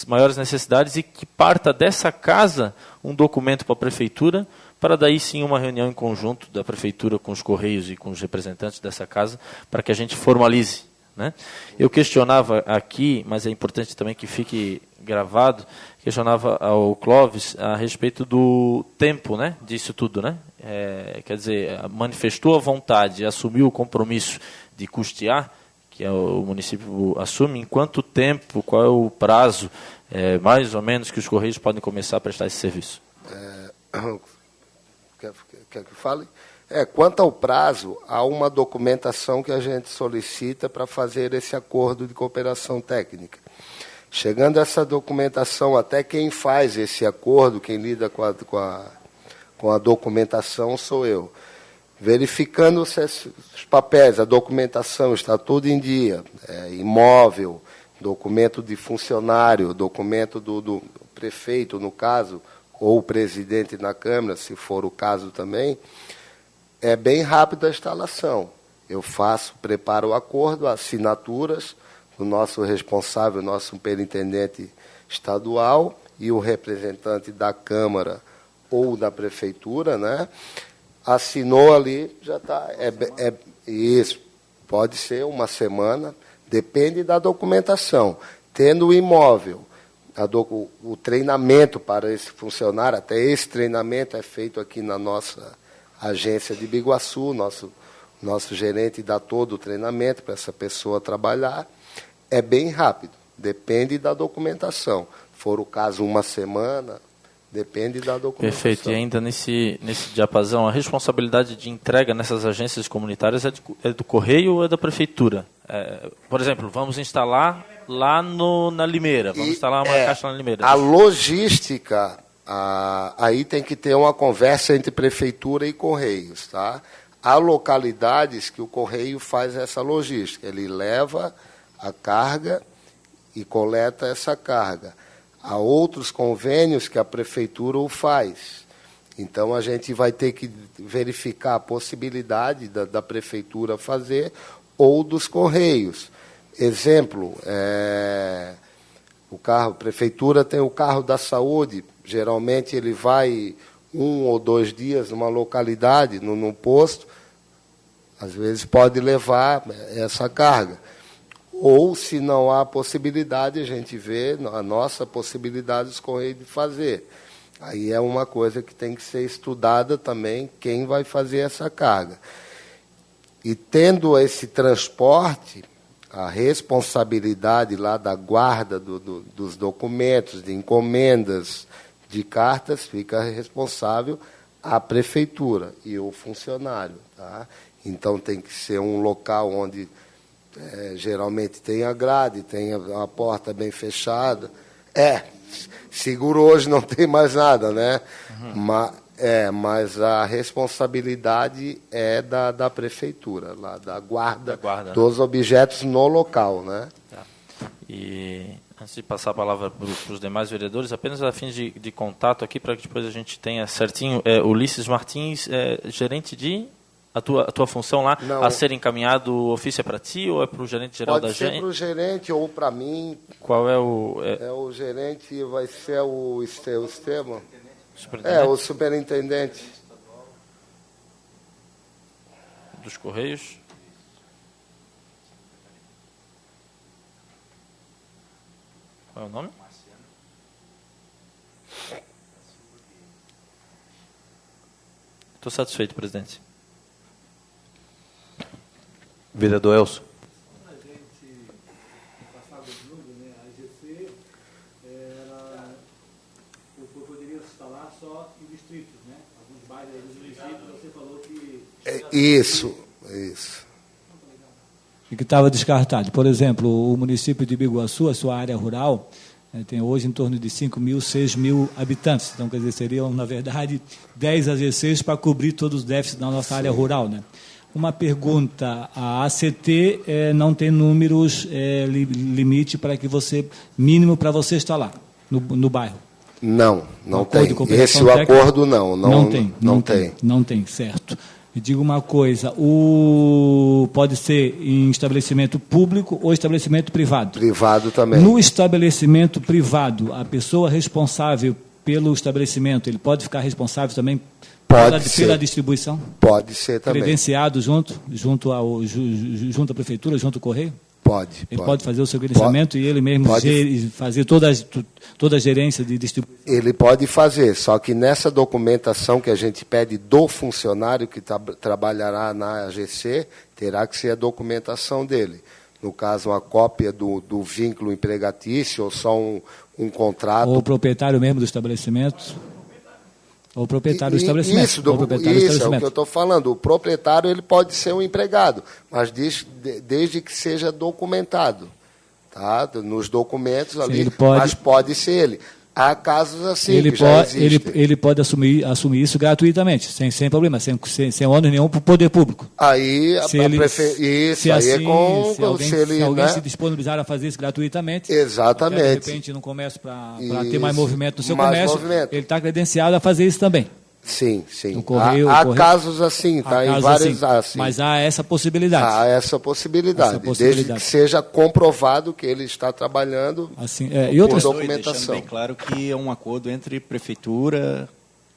Speaker 2: maiores necessidades e que parta dessa casa um documento para a Prefeitura, para daí sim uma reunião em conjunto da Prefeitura com os Correios e com os representantes dessa casa, para que a gente formalize, né? Eu questionava aqui, mas é importante também que fique gravado, questionava ao Clóvis a respeito do tempo, né, disso tudo, né? Quer dizer, manifestou a vontade, assumiu o compromisso de custear, que o município assume. Em quanto tempo, qual é o prazo, mais ou menos, que os Correios podem começar a prestar esse serviço?
Speaker 7: Quer que fale? Quanto ao prazo, há uma documentação que a gente solicita para fazer esse acordo de cooperação técnica. Chegando essa documentação, até quem faz esse acordo, quem lida com a documentação sou eu. verificando os papéis, a documentação, está tudo em dia, imóvel, documento de funcionário, documento do prefeito, no caso, ou o presidente na Câmara, se for o caso também, é bem rápido a instalação. Eu preparo o acordo, assinaturas do nosso responsável, nosso superintendente estadual e o representante da Câmara ou da Prefeitura, né? Assinou ali, já está. Isso, pode ser uma semana, depende da documentação. Tendo o imóvel, o treinamento para esse funcionário, até esse treinamento é feito aqui na nossa agência de Biguaçu, nosso gerente dá todo o treinamento para essa pessoa trabalhar. É bem rápido, depende da documentação. Se for o caso, uma semana, depende da documentação.
Speaker 2: Perfeito. E ainda nesse diapasão, a responsabilidade de entrega nessas agências comunitárias é do Correio ou é da Prefeitura? Por exemplo, vamos instalar lá na Limeira, vamos instalar uma caixa na Limeira.
Speaker 7: A logística, aí tem que ter uma conversa entre Prefeitura e Correios, tá? Há localidades que o Correio faz essa logística, ele leva a carga e coleta essa carga. Há outros convênios que a Prefeitura o faz. Então, a gente vai ter que verificar a possibilidade da Prefeitura fazer ou dos Correios. Exemplo, a Prefeitura tem o carro da saúde, geralmente ele vai 1 ou 2 dias numa localidade, num posto, às vezes pode levar essa carga. Ou, se não há possibilidade, a gente vê a nossa possibilidade dos Correios de fazer. Aí é uma coisa que tem que ser estudada também, quem vai fazer essa carga. E tendo esse transporte, a responsabilidade lá da guarda dos documentos, de encomendas, de cartas, fica responsável a Prefeitura e o funcionário. Tá? Então, tem que ser um local onde geralmente tem a grade, tem a porta bem fechada. Seguro hoje não tem mais nada, né? Mas a responsabilidade é da Prefeitura, lá, da guarda dos objetos no local, né?
Speaker 2: Tá. E antes de passar a palavra para os demais vereadores, apenas a fim de contato aqui, para que depois a gente tenha certinho, Ulisses Martins, gerente de... A tua função lá,
Speaker 7: não,
Speaker 2: a ser encaminhado, o ofício é para ti ou é para o gerente geral da agência?
Speaker 7: Pode ser para o gerente ou para mim.
Speaker 2: Qual é o...
Speaker 7: O gerente vai ser o Esteban.
Speaker 2: O
Speaker 7: superintendente.
Speaker 2: Dos Correios. Qual é o nome? Estou satisfeito, presidente.
Speaker 1: Vereador Elcio.
Speaker 4: A gente passava os números, né? A AGC poderia se instalar só em distritos, né? Alguns bairros dos municípios, você falou que...
Speaker 7: Isso.
Speaker 4: E que estava descartado. Por exemplo, o município de Biguaçu, a sua área rural, tem hoje em torno de 5.000, 6.000 habitantes. Então, quer dizer, seriam, na verdade, 10 AGCs para cobrir todos os déficits da nossa área rural, né? Uma pergunta, a ACT não tem números limite para que mínimo para você instalar no bairro?
Speaker 7: Não tem. Esse o acordo não tem.
Speaker 4: Não tem, certo. Me diga uma coisa, pode ser em estabelecimento público ou estabelecimento privado?
Speaker 7: Privado também.
Speaker 4: No estabelecimento privado, a pessoa responsável pelo estabelecimento, ele pode ficar responsável também pela distribuição?
Speaker 7: Pode ser também.
Speaker 4: Credenciado junto à Prefeitura, junto ao Correio?
Speaker 7: Pode.
Speaker 4: Ele pode fazer o seu credenciamento e ele mesmo fazer toda a gerência de distribuição?
Speaker 7: Ele pode fazer, só que nessa documentação que a gente pede do funcionário que trabalhará na AGC, terá que ser a documentação dele. No caso, uma cópia do vínculo empregatício ou só um contrato.
Speaker 4: Ou o proprietário mesmo do estabelecimento? Ou o proprietário do estabelecimento.
Speaker 7: Isso é o que eu estou falando. O proprietário ele pode ser um empregado, mas desde que seja documentado. Tá? Nos documentos ali, mas pode ser ele. Há casos assim que já existem.
Speaker 4: Ele pode assumir isso gratuitamente, sem problema, sem ônus nenhum para o poder público.
Speaker 7: Aí se alguém
Speaker 4: se disponibilizar a fazer isso gratuitamente,
Speaker 7: exatamente,
Speaker 4: de repente no comércio para ter mais movimento no seu comércio, ele está credenciado a fazer isso também.
Speaker 7: Sim.
Speaker 4: Há
Speaker 7: casos assim, em vários assim.
Speaker 4: Mas há essa possibilidade.
Speaker 7: Há essa possibilidade, desde que seja comprovado que ele está trabalhando
Speaker 4: e outras
Speaker 6: documentação. Deixando bem claro que é um acordo entre prefeitura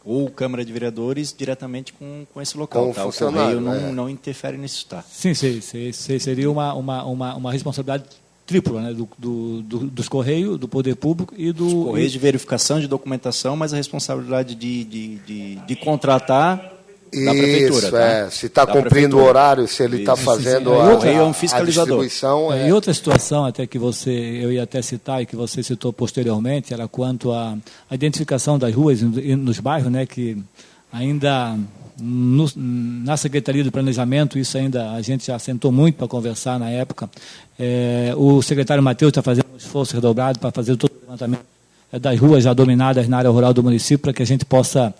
Speaker 6: ou Câmara de Vereadores diretamente com esse local.
Speaker 7: Com o funcionário.
Speaker 6: O Correio não interfere nisso, tá?
Speaker 4: Sim, seria uma responsabilidade tripla, né, dos Correios, do Poder Público e do...
Speaker 6: Os Correios de verificação de documentação, mas a responsabilidade de contratar da Prefeitura.
Speaker 7: Isso, tá? Se está cumprindo o horário, se ele está fazendo
Speaker 6: a
Speaker 7: distribuição...
Speaker 4: E outra situação até que eu ia até citar e que você citou posteriormente, era quanto à identificação das ruas nos bairros, né, que ainda... na Secretaria do Planejamento, isso ainda a gente já sentou muito para conversar na época. O secretário Matheus está fazendo um esforço redobrado para fazer todo o levantamento das ruas já dominadas na área rural do município, para que a gente possa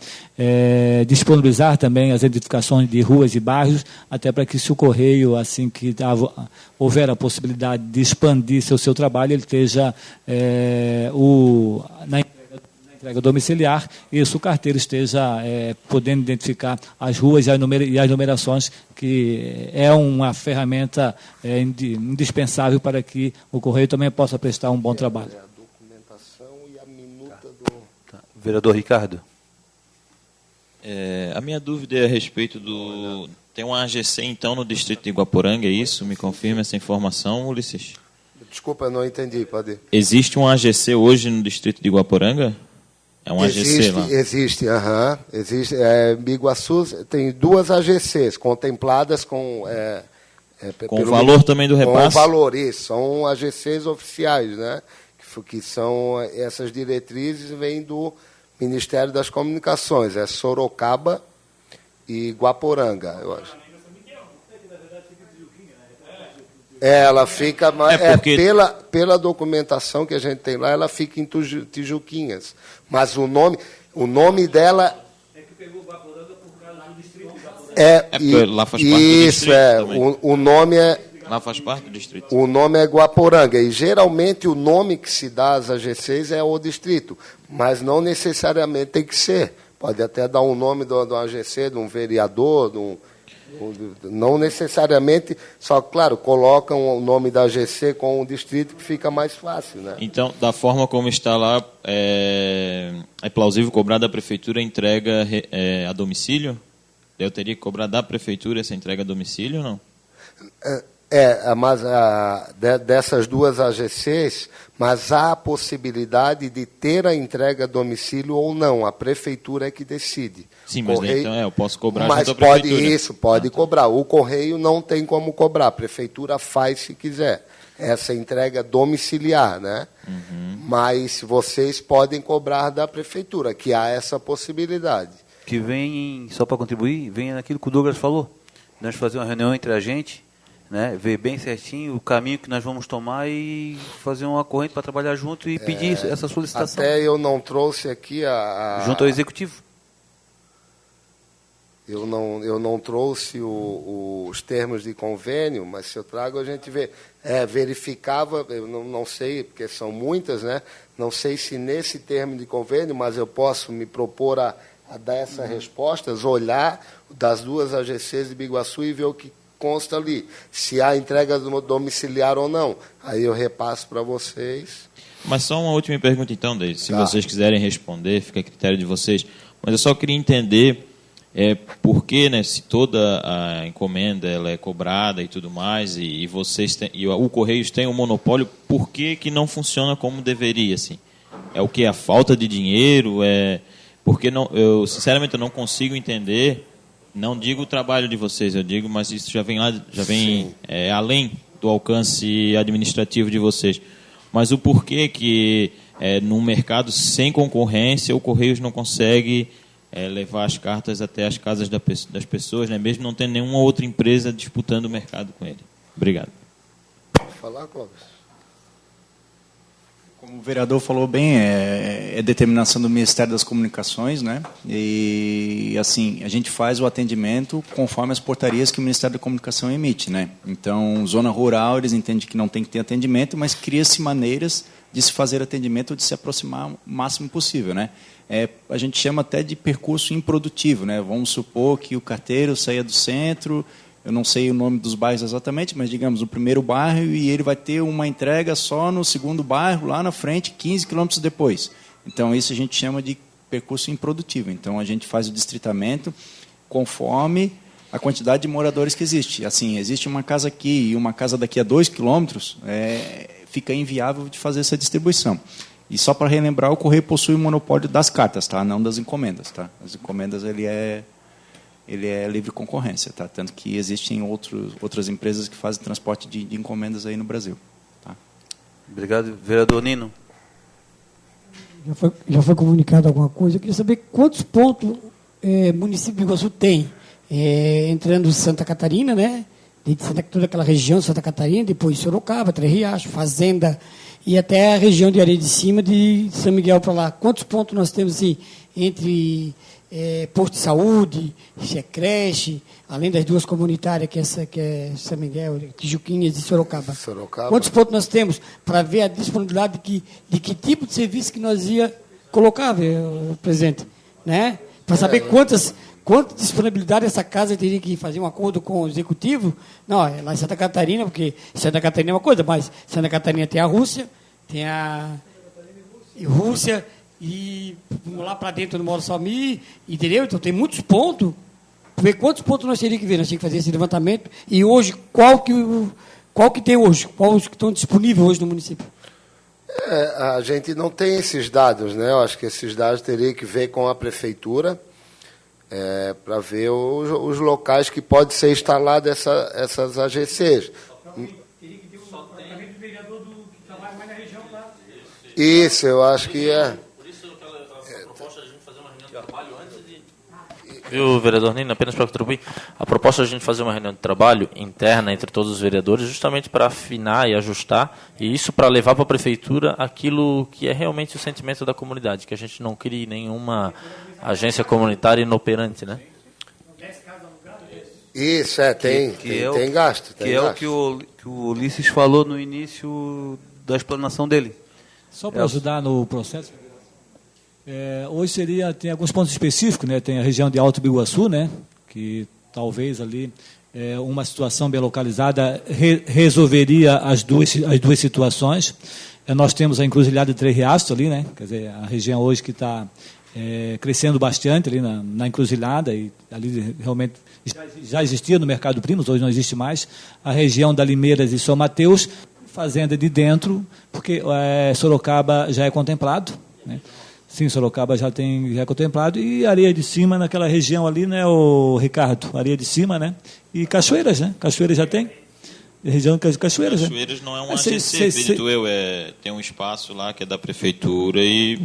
Speaker 4: disponibilizar também as identificações de ruas e bairros, até para que, se o Correio, assim que houver a possibilidade de expandir seu trabalho, ele esteja na entrega domiciliar, e o carteiro esteja podendo identificar as ruas e as numerações, que é uma ferramenta indispensável para que o Correio também possa prestar um bom trabalho.
Speaker 7: A documentação e a minuta
Speaker 1: Vereador Ricardo.
Speaker 3: A minha dúvida é a respeito do... Tem uma AGC, então, no distrito de Guaporanga, é isso? Me confirma essa informação, Ulisses?
Speaker 7: Desculpa, eu não entendi, pode ir.
Speaker 3: Existe um AGC hoje no distrito de Guaporanga? É um AGC lá?
Speaker 7: Existe. Biguaçu tem 2 AGCs contempladas com...
Speaker 3: com o valor também do repasse?
Speaker 7: Com o valor, isso. São AGCs oficiais, né? Que são essas diretrizes, vêm do Ministério das Comunicações. É Sorocaba e Guaporanga, eu acho. Ela fica... pela documentação que a gente tem lá, ela fica em Tijuquinhas. Mas o nome dela...
Speaker 4: É que pegou Guaporanga por causa do distrito de Guaporanga.
Speaker 3: Lá faz parte do distrito também.
Speaker 7: O nome é...
Speaker 3: Lá faz parte do distrito.
Speaker 7: O nome é Guaporanga. E, geralmente, o nome que se dá às AGCs é o distrito. Mas não necessariamente tem que ser. Pode até dar um nome do AGC, de um vereador, não necessariamente, só, claro, colocam o nome da AGC com o distrito, que fica mais fácil, né?
Speaker 3: Então, da forma como está lá, é plausível cobrar da Prefeitura a entrega a domicílio? Eu teria que cobrar da Prefeitura essa entrega a domicílio ou não?
Speaker 7: Mas dessas 2 AGCs, mas há a possibilidade de ter a entrega a domicílio ou não. A Prefeitura é que decide.
Speaker 3: Sim, mas então eu posso cobrar
Speaker 7: junto à Prefeitura. Pode cobrar. O Correio não tem como cobrar. A Prefeitura faz se quiser. Essa entrega domiciliar, né?
Speaker 1: Uhum.
Speaker 7: Mas vocês podem cobrar da Prefeitura, que há essa possibilidade.
Speaker 1: Que vem, só para contribuir, vem naquilo que o Douglas falou. Nós fazer uma reunião entre a gente, né, ver bem certinho o caminho que nós vamos tomar e fazer uma corrente para trabalhar junto e pedir essa solicitação.
Speaker 7: Até eu não trouxe aqui
Speaker 1: junto ao Executivo.
Speaker 7: Eu não trouxe os termos de convênio, mas se eu trago a gente vê. Verificava, eu não sei, porque são muitas, né? Não sei se nesse termo de convênio, mas eu posso me propor a dar essas respostas, olhar das 2 AGCs de Biguaçu e ver o que consta ali, se há entrega domiciliar ou não. Aí eu repasso para vocês.
Speaker 3: Mas só uma última pergunta então, Deide. Se vocês quiserem responder, fica a critério de vocês. Mas eu só queria entender por que, né, se toda a encomenda ela é cobrada e tudo mais, e vocês o Correios tem um monopólio, por que não funciona como deveria? Assim? É o que? A falta de dinheiro? Porque eu sinceramente eu não consigo entender. Não digo o trabalho de vocês, eu digo, mas isso já vem além do alcance administrativo de vocês. Mas o porquê que num mercado sem concorrência o Correios não consegue levar as cartas até as casas das pessoas, né, mesmo não tendo nenhuma outra empresa disputando o mercado com ele. Obrigado.
Speaker 7: Pode falar, Clóvis?
Speaker 6: Como o vereador falou bem, é determinação do Ministério das Comunicações, né? E assim, a gente faz o atendimento conforme as portarias que o Ministério da Comunicação emite, né? Então, zona rural, eles entendem que não tem que ter atendimento, mas cria-se maneiras de se fazer atendimento ou de se aproximar o máximo possível, né? A gente chama até de percurso improdutivo, né? Vamos supor que o carteiro saia do centro, eu não sei o nome dos bairros exatamente, mas digamos o primeiro bairro, e ele vai ter uma entrega só no segundo bairro, lá na frente, 15 quilômetros depois. Então, isso a gente chama de percurso improdutivo. Então, a gente faz o distritamento conforme a quantidade de moradores que existe. Assim, existe uma casa aqui e uma casa daqui a 2 quilômetros, fica inviável de fazer essa distribuição. E só para relembrar, o Correio possui o monopólio das cartas, tá? Não das encomendas. Tá? As encomendas ele é livre concorrência, tá? Tanto que existem outras empresas que fazem transporte de encomendas aí no Brasil. Tá?
Speaker 1: Obrigado. Vereador Nino.
Speaker 5: Já foi comunicado alguma coisa. Eu queria saber quantos pontos o município de Iguaçu tem. Entrando Santa Catarina, né? De toda aquela região, Santa Catarina, depois Sorocaba, Três Riachos, Fazenda, e até a região de Areia de Cima, de São Miguel para lá. Quantos pontos nós temos assim, entre posto de saúde, creche, além das duas comunitárias, que é São Miguel, Tijuquinhas e Sorocaba. Quantos pontos nós temos para ver a disponibilidade de que tipo de serviço que nós ia colocar, presidente? Né? Para saber quanta disponibilidade essa casa teria que fazer um acordo com o executivo. Não, é lá em Santa Catarina, porque Santa Catarina é uma coisa, mas Santa Catarina tem a Rússia, tem a Rússia, e vamos lá para dentro do Moro Salmi, entendeu? Então tem muitos pontos. Ver quantos pontos nós teríamos que ver, nós tínhamos que fazer esse levantamento. E hoje, qual que tem hoje? Quais que estão disponíveis hoje no município?
Speaker 7: A gente não tem esses dados, né? Eu acho que esses dados teriam que ver com a prefeitura, para ver os locais que podem ser instaladas essas AGCs.
Speaker 5: Teria que ter um departamento do vereador que trabalha mais na região lá.
Speaker 7: Isso, eu acho que é.
Speaker 2: Por isso a proposta de a gente fazer uma reunião de trabalho antes de... Viu, vereador Nino, apenas para contribuir, a proposta de a gente fazer uma reunião de trabalho interna entre todos os vereadores, justamente para afinar e ajustar, e isso para levar para a prefeitura aquilo que é realmente o sentimento da comunidade, que a gente não crie nenhuma agência comunitária inoperante, né?
Speaker 7: Isso, tem gasto.
Speaker 1: Que é o que o Ulisses falou no início da explanação dele.
Speaker 4: Só para ajudar no processo, hoje tem alguns pontos específicos, né? Tem a região de Alto Biguaçu, né? Que talvez ali uma situação bem localizada resolveria as duas situações. Nós temos a encruzilhada de Três Riachos ali, né? Quer dizer, a região hoje que está crescendo bastante ali na encruzilhada, e ali realmente já existia no Mercado Primos, hoje não existe mais. A região da Limeiras e São Mateus, fazenda de dentro, porque Sorocaba já é contemplado, né? Sim, Sorocaba já é contemplado, e Areia de Cima naquela região ali, né, o Ricardo? Areia de Cima, né? E Cachoeiras, né? Cachoeiras já tem. Região de Cachoeiras.
Speaker 3: Cachoeiras não é um AGC, acredito eu, tem um espaço lá que é da prefeitura e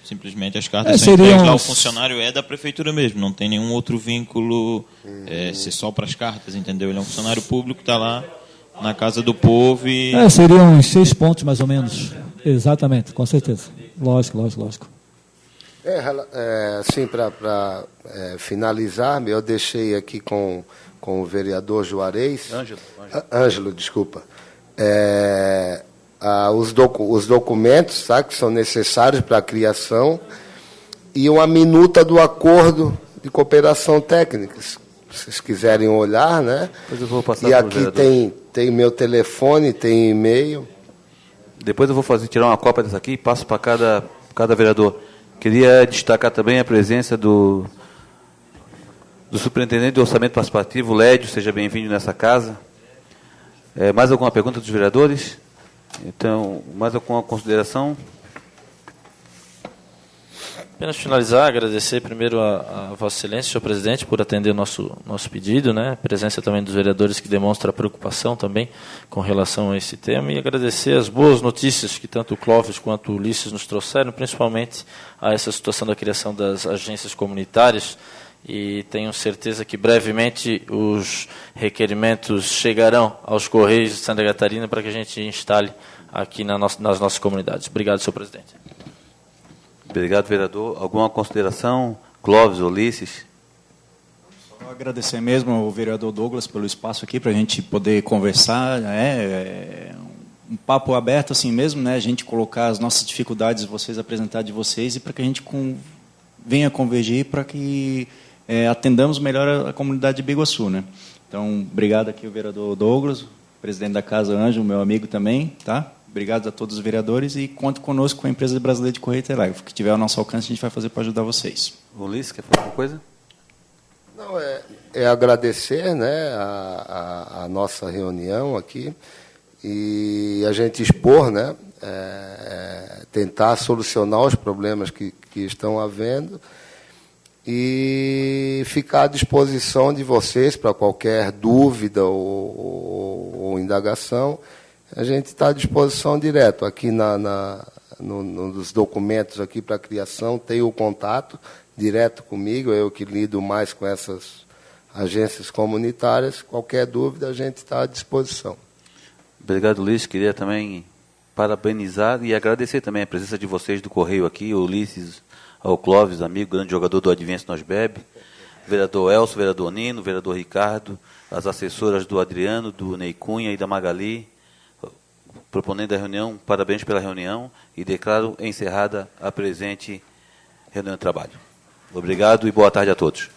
Speaker 3: simplesmente as cartas são entregues lá, o funcionário é da prefeitura mesmo, não tem nenhum outro vínculo, ser só para as cartas, entendeu? Ele é um funcionário público, está lá na casa do povo e...
Speaker 4: seriam uns 6 pontos mais ou menos, exatamente, com certeza, lógico.
Speaker 7: Assim, para finalizar, eu deixei aqui com o vereador Juarez, Ângelo, desculpa, os documentos, tá, que são necessários para a criação e uma minuta do acordo de cooperação técnica, se vocês quiserem olhar, né?
Speaker 1: Depois eu vou passar
Speaker 7: e aqui tem meu telefone, tem e-mail.
Speaker 1: Depois eu vou tirar uma cópia dessa aqui e passo para cada vereador. Queria destacar também a presença do superintendente do orçamento participativo, Lédio, seja bem-vindo nessa casa. Mais alguma pergunta dos vereadores? Então, mais alguma consideração?
Speaker 2: Apenas finalizar, agradecer primeiro a Vossa Excelência, senhor presidente, por atender o nosso pedido, né? A presença também dos vereadores que demonstra a preocupação também com relação a esse tema, e agradecer as boas notícias que tanto o Clóvis quanto o Ulisses nos trouxeram, principalmente a essa situação da criação das agências comunitárias, e tenho certeza que brevemente os requerimentos chegarão aos Correios de Santa Catarina para que a gente instale aqui nas nossas comunidades. Obrigado, senhor presidente.
Speaker 1: Obrigado, vereador. Alguma consideração? Clóvis, Ulisses?
Speaker 6: Só agradecer mesmo ao vereador Douglas pelo espaço aqui para a gente poder conversar, né? Um papo aberto assim mesmo, né? A gente colocar as nossas dificuldades, vocês apresentar de vocês e para que a gente venha convergir para que atendamos melhor a comunidade de Biguaçu, né? Então, obrigado aqui ao vereador Douglas, presidente da Casa Ângelo, meu amigo também, tá? Obrigado a todos os vereadores e conte conosco com a empresa brasileira de Correio e Telégrafo. O que tiver ao nosso alcance, a gente vai fazer para ajudar vocês.
Speaker 1: Ulisses, quer falar alguma coisa?
Speaker 7: Não, é agradecer, né, a nossa reunião aqui e a gente expor, né, tentar solucionar os problemas que estão havendo e ficar à disposição de vocês para qualquer dúvida ou indagação. A gente está à disposição direto. Aqui nos documentos aqui para a criação tem o contato direto comigo, eu que lido mais com essas agências comunitárias. Qualquer dúvida, a gente está à disposição.
Speaker 1: Obrigado, Ulisses. Queria também parabenizar e agradecer também a presença de vocês do Correio aqui, o Ulisses, ao Clóvis, amigo, grande jogador do Advêncio Nós Bebe, vereador Elcio, vereador Nino, vereador Ricardo, as assessoras do Adriano, do Ney Cunha e da Magali, proponendo a reunião, parabéns pela reunião e declaro encerrada a presente reunião de trabalho. Obrigado e boa tarde a todos.